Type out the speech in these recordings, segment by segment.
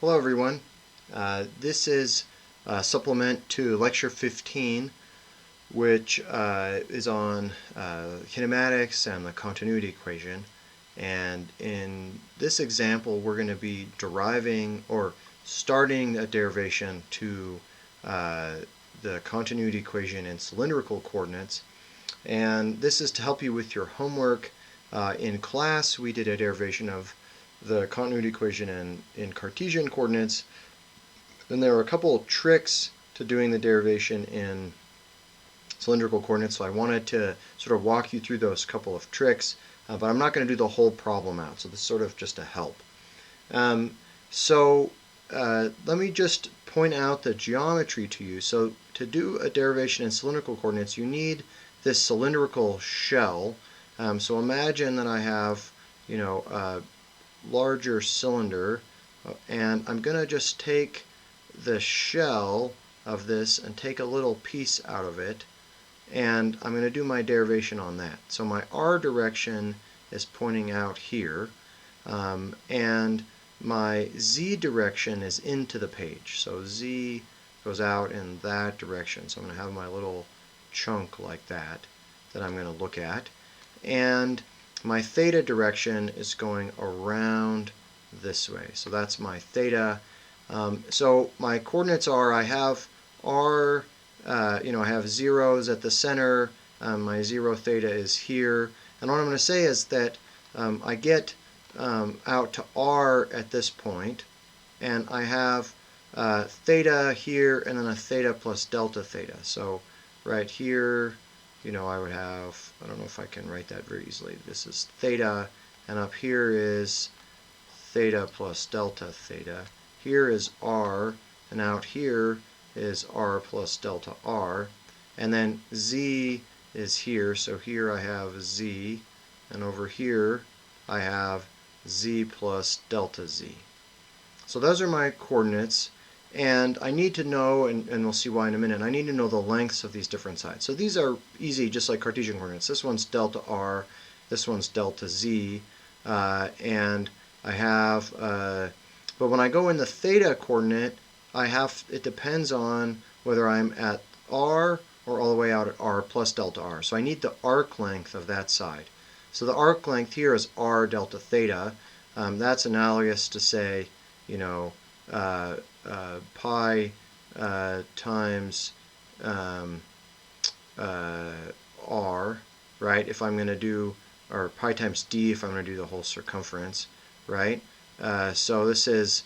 Hello everyone. This is a supplement to Lecture 15, which is on kinematics and the continuity equation. And in this example, we're going to be deriving or starting a derivation to the continuity equation in cylindrical coordinates. And this is to help you with your homework. In class, we did a derivation of the continuity equation in Cartesian coordinates. Then there are a couple of tricks to doing the derivation in cylindrical coordinates, so I wanted to sort of walk you through those couple of tricks, but I'm not going to do the whole problem out, so this is sort of just a help. Let me just point out the geometry to you. So to do a derivation in cylindrical coordinates, you need this cylindrical shell. So imagine that I have, a larger cylinder, and I'm going to just take the shell of this and take a little piece out of it, and I'm going to do my derivation on that. So my r direction is pointing out here, and my z direction is into the page. So z goes out in that direction. So I'm going to have my little chunk like that I'm going to look at. And my theta direction is going around this way. So that's my theta. So my coordinates are, I have r, I have zeros at the center. My 0 theta is here. And what I'm going to say is that I get out to r at this point, and I have theta here, and then a theta plus delta theta. So right here, I would have, I don't know if I can write that very easily. This is theta, and up here is theta plus delta theta. Here is r, and out here is r plus delta r. And then z is here, so here I have z, and over here I have z plus delta z. So those are my coordinates. And I need to know, and we'll see why in a minute, I need to know the lengths of these different sides. So these are easy, just like Cartesian coordinates. This one's delta r, this one's delta z, and I have, but when I go in the theta coordinate, it depends on whether I'm at r or all the way out at r plus delta r. So I need the arc length of that side. So the arc length here is r delta theta. That's analogous to say, pi times r, right? If I'm going to do, or pi times d if I'm going to do the whole circumference, right? So this is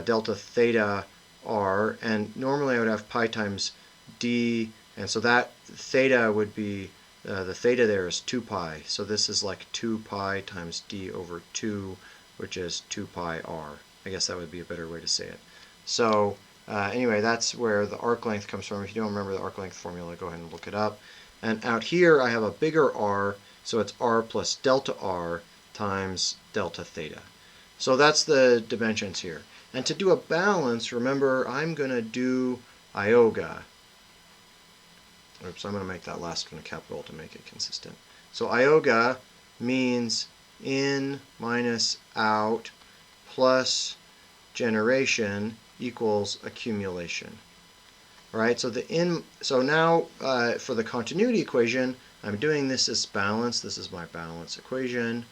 delta theta r, and normally I would have pi times d, and so that theta would be, the theta there is 2 pi. So this is like 2 pi times d over 2, which is 2 pi r. I guess that would be a better way to say it. So anyway, that's where the arc length comes from. If you don't remember the arc length formula, go ahead and look it up. And out here I have a bigger r, so it's r plus delta r times delta theta. So that's the dimensions here. And to do a balance, remember, I'm going to do iota. Oops, I'm going to make that last one a capital to make it consistent. So iota means in minus out plus generation equals accumulation. All right, so now for the continuity equation, I'm doing this as balance. This is my balance equation.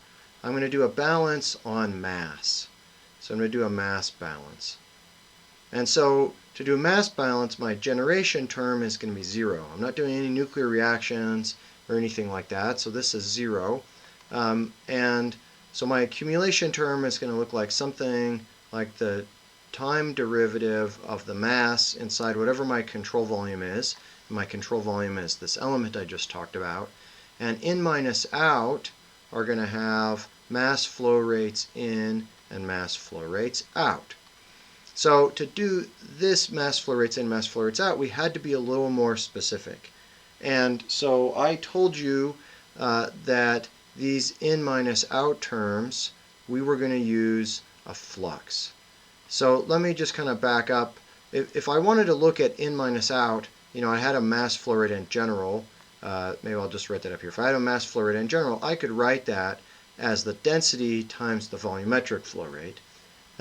I'm going to do a balance on mass. So I'm going to do a mass balance. And so to do a mass balance, my generation term is going to be 0. I'm not doing any nuclear reactions or anything like that, so this is 0. And so my accumulation term is going to look like something like the time derivative of the mass inside whatever my control volume is. And my control volume is this element I just talked about. And in minus out are going to have mass flow rates in and mass flow rates out. So to do this mass flow rates in, mass flow rates out, we had to be a little more specific. And so I told you that these in minus out terms, we were going to use a flux. So let me just kind of back up. If I wanted to look at in minus out, I had a mass flow rate in general. Maybe I'll just write that up here. If I had a mass flow rate in general, I could write that as the density times the volumetric flow rate.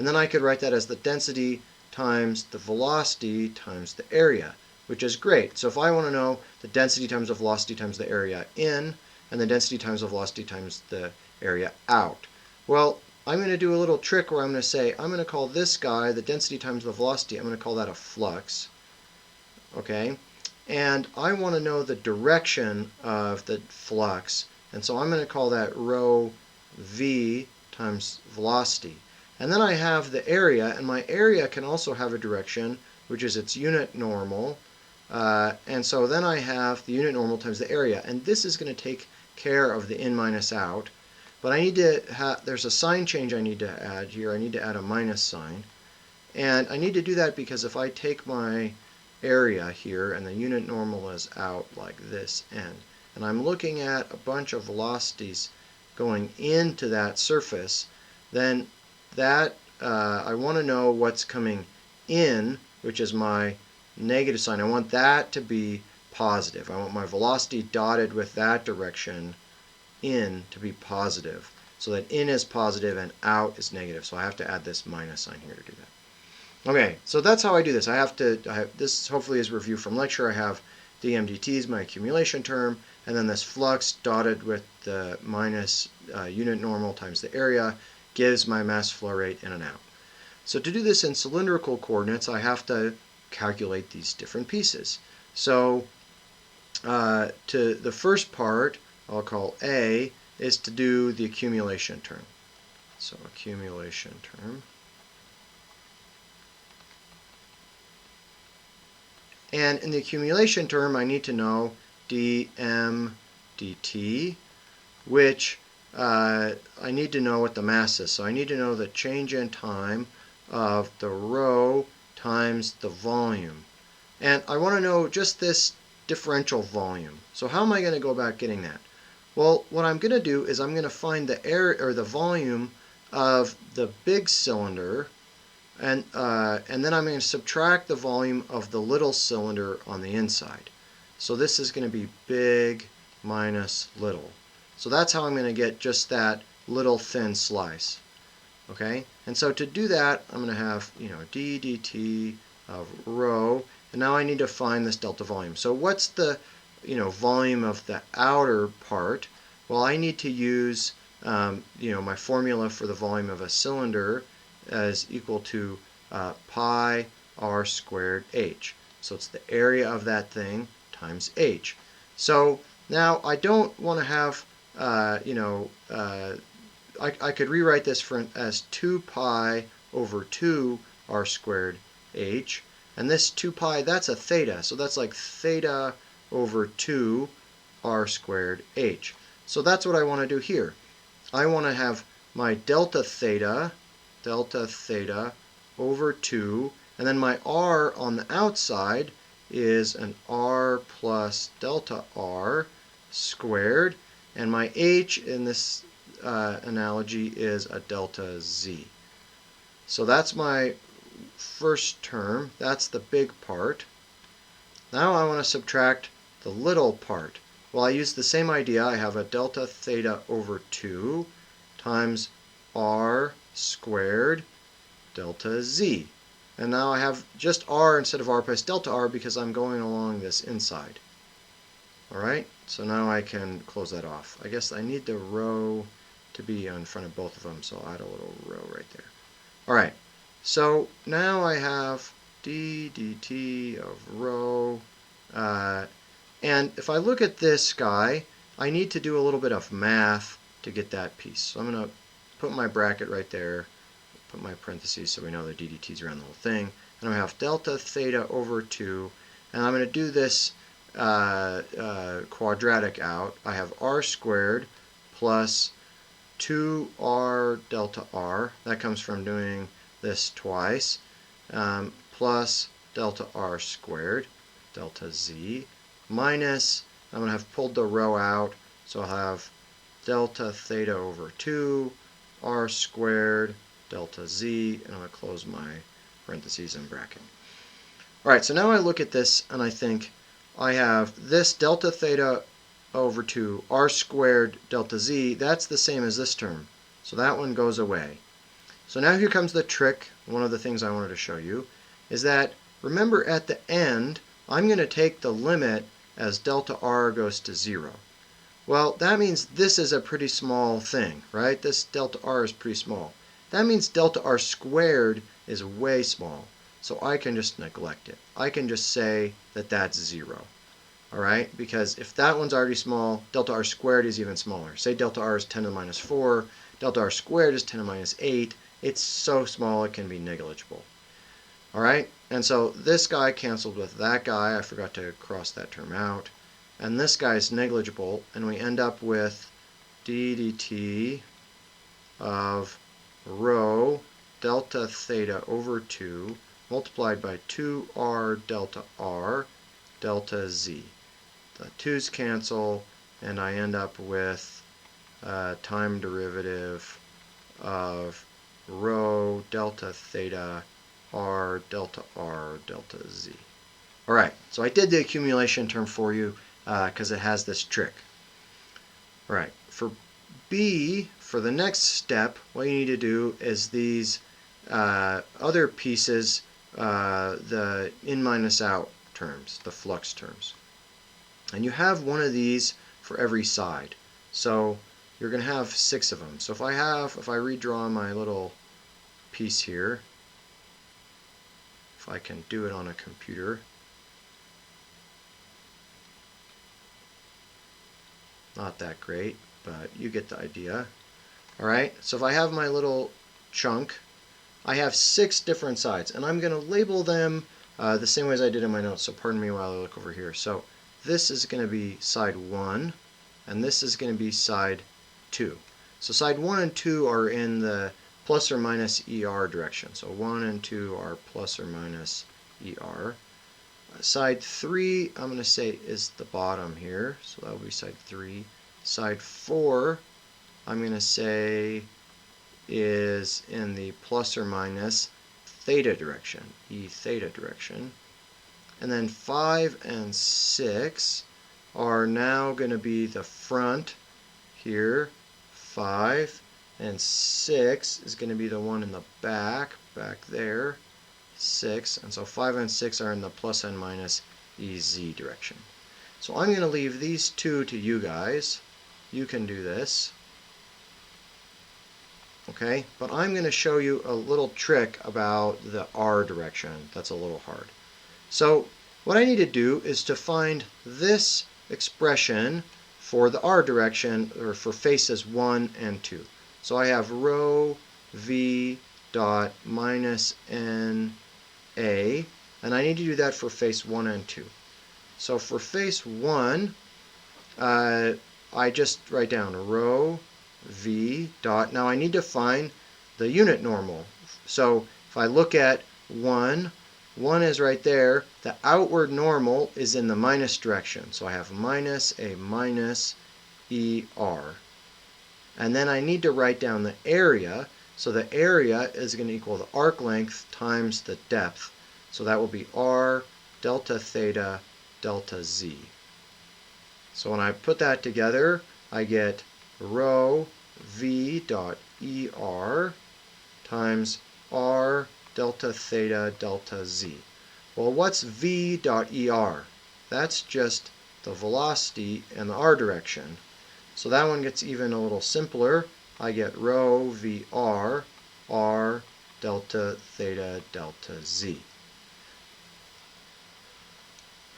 And then I could write that as the density times the velocity times the area, which is great. So if I want to know the density times the velocity times the area in, and the density times the velocity times the area out, well, I'm going to do a little trick where I'm going to say, I'm going to call this guy the density times the velocity, I'm going to call that a flux. Okay? And I want to know the direction of the flux, and so I'm going to call that rho v times velocity. And then I have the area, and my area can also have a direction, which is its unit normal. And so then I have the unit normal times the area, and this is going to take care of the in minus out. But I need to have, there's a sign change I need to add here. I need to add a minus sign. And I need to do that because if I take my area here and the unit normal is out like this end, and I'm looking at a bunch of velocities going into that surface, then that I want to know what's coming in, which is my negative sign. I want that to be positive. I want my velocity dotted with that direction in to be positive, so that in is positive and out is negative. So I have to add this minus sign here to do that. Okay, so that's how I do this. I have this hopefully is a review from lecture. I have dmdt is my accumulation term, and then this flux dotted with the minus unit normal times the area gives my mass flow rate in and out. So to do this in cylindrical coordinates, I have to calculate these different pieces. So to the first part, I'll call A, is to do the accumulation term. So accumulation term. And in the accumulation term, I need to know dm dt, which I need to know what the mass is. So I need to know the change in time of the rho times the volume. And I want to know just this differential volume. So how am I going to go about getting that? Well, what I'm going to do is I'm going to find the area or the volume of the big cylinder, and then I'm going to subtract the volume of the little cylinder on the inside. So this is going to be big minus little. So that's how I'm going to get just that little thin slice. Okay? And so to do that, I'm going to have, d dt of rho, and now I need to find this delta volume. So what's the, volume of the outer part? Well, I need to use, my formula for the volume of a cylinder is equal to pi r squared h. So it's the area of that thing times h. So now I don't want to have, I could rewrite this as 2 pi over 2 r squared h. And this 2 pi, that's a theta. So that's like theta over 2 r squared h. So that's what I want to do here. I want to have my delta theta over 2, and then my r on the outside is an r plus delta r squared, and my h in this analogy is a delta z. So that's my first term. That's the big part. Now I want to subtract the little part. Well, I use the same idea. I have a delta theta over 2 times r squared delta z. And now I have just r instead of r plus delta r because I'm going along this inside. Alright, so now I can close that off. I guess I need the rho to be in front of both of them, so I'll add a little rho right there. Alright, so now I have d dt of rho, and if I look at this guy, I need to do a little bit of math to get that piece. So I'm going to put my bracket right there, put my parentheses so we know the ddt's around the whole thing, and I'm going to have delta theta over 2, and I'm going to do this quadratic out. I have r squared plus 2r delta r, that comes from doing this twice, plus delta r squared, delta z, minus, I'm going to have pulled the rho out, so I'll have delta theta over 2, r squared, delta z, and I'm going to close my parentheses and bracket. Alright, so now I look at this and I think I have this delta theta over 2, r squared delta z, that's the same as this term. So that one goes away. So now here comes the trick. One of the things I wanted to show you is that, remember, at the end I'm going to take the limit as delta r goes to 0. Well, that means this is a pretty small thing, right? This delta r is pretty small. That means delta r squared is way small. So I can just neglect it. I can just say that that's 0. All right? Because if that one's already small, delta r squared is even smaller. Say delta r is 10 to the minus 4. Delta r squared is 10 to the minus 8. It's so small it can be negligible. All right? And so this guy canceled with that guy. I forgot to cross that term out. And this guy is negligible, and we end up with d dt of rho delta theta over 2 multiplied by 2r delta z. The 2's cancel, and I end up with time derivative of rho delta theta r delta z. All right, so I did the accumulation term for you because it has this trick. All right, for B, for the next step, what you need to do is these other pieces, the in minus out terms, the flux terms. And you have one of these for every side. So you're going to have 6 of them. So if I redraw my little piece here, if I can do it on a computer, not that great, but you get the idea. All right, so if I have my little chunk, I have 6 different sides, and I'm going to label them the same way as I did in my notes, so pardon me while I look over here. So this is going to be side 1, and this is going to be side 2. So side 1 and 2 are in the plus or minus ER direction. So 1 and 2 are plus or minus ER. Side 3, I'm going to say, is the bottom here, so that will be side 3. Side 4, I'm going to say, is in the plus or minus theta direction, E theta direction. And then 5 and 6 are now going to be the front here, 5, and 6 is going to be the one in the back there, 6, and so 5 and 6 are in the plus and minus EZ direction. So I'm going to leave these 2 to you guys. You can do this. Okay, but I'm going to show you a little trick about the R direction that's a little hard. So what I need to do is to find this expression for the R direction, or for faces 1 and 2. So I have rho v dot minus n a, and I need to do that for face 1 and 2. So for face 1, I just write down rho v dot. Now I need to find the unit normal. So if I look at 1 is right there. The outward normal is in the minus direction. So I have minus a minus ER. And then I need to write down the area. So the area is going to equal the arc length times the depth. So that will be R delta theta delta z. So when I put that together, I get rho v dot ER times R delta theta delta z. Well, what's v dot ER? That's just the velocity in the R direction. So that one gets even a little simpler. I get rho VR R delta theta delta z.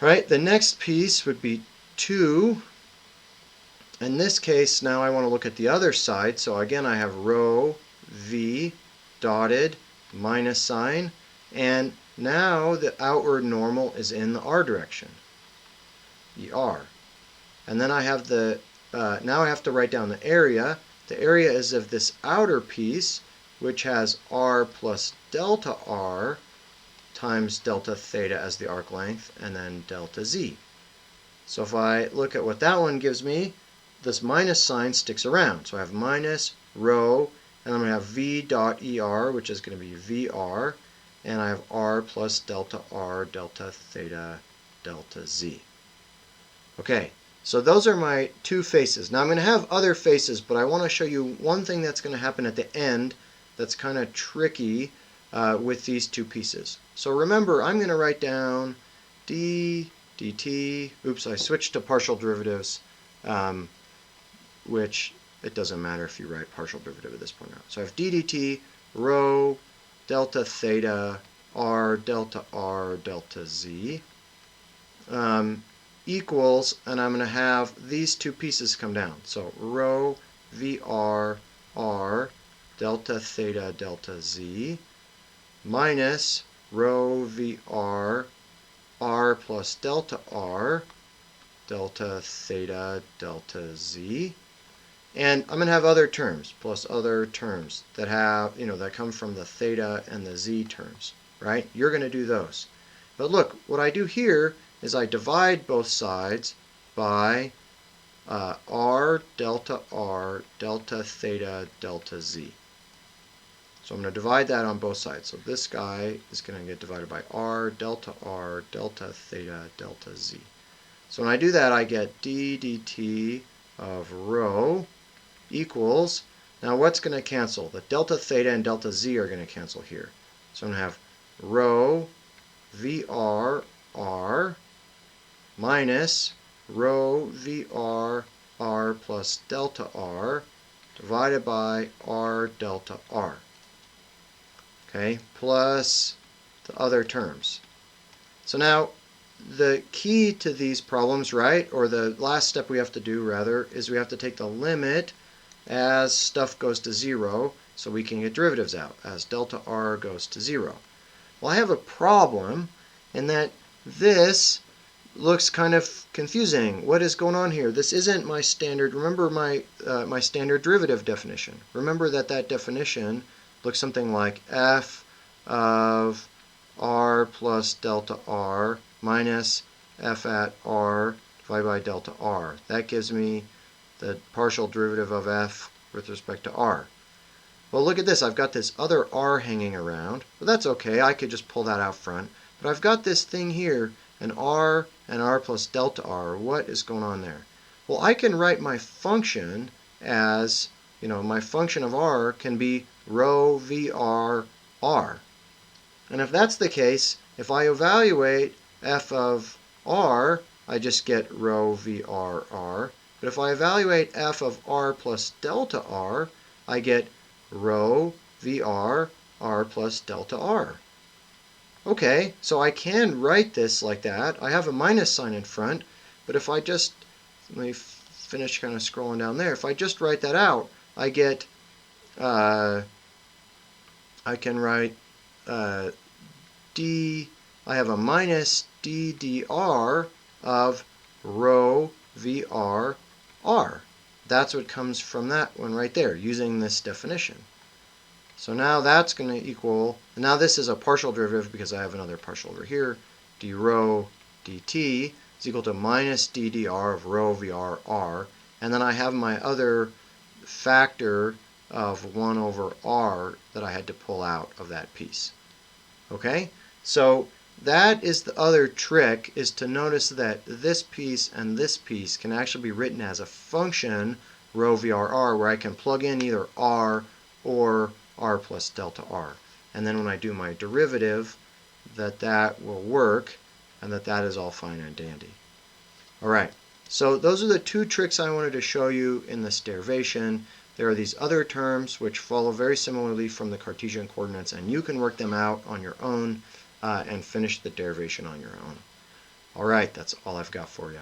All right, the next piece would be 2. In this case, now I want to look at the other side. So again, I have rho v dotted minus sign, and now the outward normal is in the R direction, ER. And then I have the now I have to write down the area. The area is of this outer piece, which has R plus delta R times delta theta as the arc length, and then delta z. So if I look at what that one gives me, this minus sign sticks around. So I have minus rho, and I'm going to have v dot ER, which is going to be VR, and I have R plus delta R delta theta delta z. Okay, so those are my 2 faces. Now I'm going to have other faces, but I want to show you one thing that's going to happen at the end that's kind of tricky with these two pieces. So remember, I'm going to write down d dt. Oops, I switched to partial derivatives, which it doesn't matter if you write partial derivative at this point now. So I have d dt rho delta theta r delta z equals, and I'm going to have these two pieces come down. So rho vr r delta theta delta z minus rho vr r plus delta r delta theta delta z. And I'm going to have other terms plus other terms that have, that come from the theta and the z terms, right? You're going to do those. But look, what I do here is I divide both sides by r delta theta delta z. So I'm going to divide that on both sides. So this guy is going to get divided by r delta theta delta z. So when I do that, I get d dt of rho equals, now what's going to cancel? The delta theta and delta z are going to cancel here. So I'm going to have rho vr r minus rho vr r plus delta r divided by r delta r. Okay, plus the other terms. So now the key to these problems, right, or the last step we have to do rather, is we have to take the limit as stuff goes to 0 so we can get derivatives out as delta r goes to 0. Well, I have a problem in that this looks kind of confusing. What is going on here? This isn't my standard, remember my standard derivative definition. Remember that definition looks something like f of r plus delta r minus f at r divided by delta r. That gives me the partial derivative of f with respect to r. Well, look at this. I've got this other r hanging around. But that's okay. I could just pull that out front. But I've got this thing here, an r and r plus delta r. What is going on there? Well, I can write my function as, my function of r can be rho vr r. And if that's the case, if I evaluate f of r, I just get rho vr r. But if I evaluate f of r plus delta r, I get rho vr r plus delta r. Okay, so I can write this like that. I have a minus sign in front, but if I just, let me finish kind of scrolling down there. If I just write that out, I get, I can write I have a minus d dr of rho vr r. That's what comes from that one right there, using this definition. So now that's going to equal, now this is a partial derivative because I have another partial over here, d rho dt is equal to minus d dr of rho vr r, and then I have my other factor of 1 over r that I had to pull out of that piece. Okay, so that is the other trick, is to notice that this piece and this piece can actually be written as a function, rho vr r, where I can plug in either r or r plus delta r. And then when I do my derivative, that will work, and that is all fine and dandy. All right, so those are the two tricks I wanted to show you in this derivation. There are these other terms which follow very similarly from the Cartesian coordinates, and you can work them out on your own and finish the derivation on your own. All right, that's all I've got for you.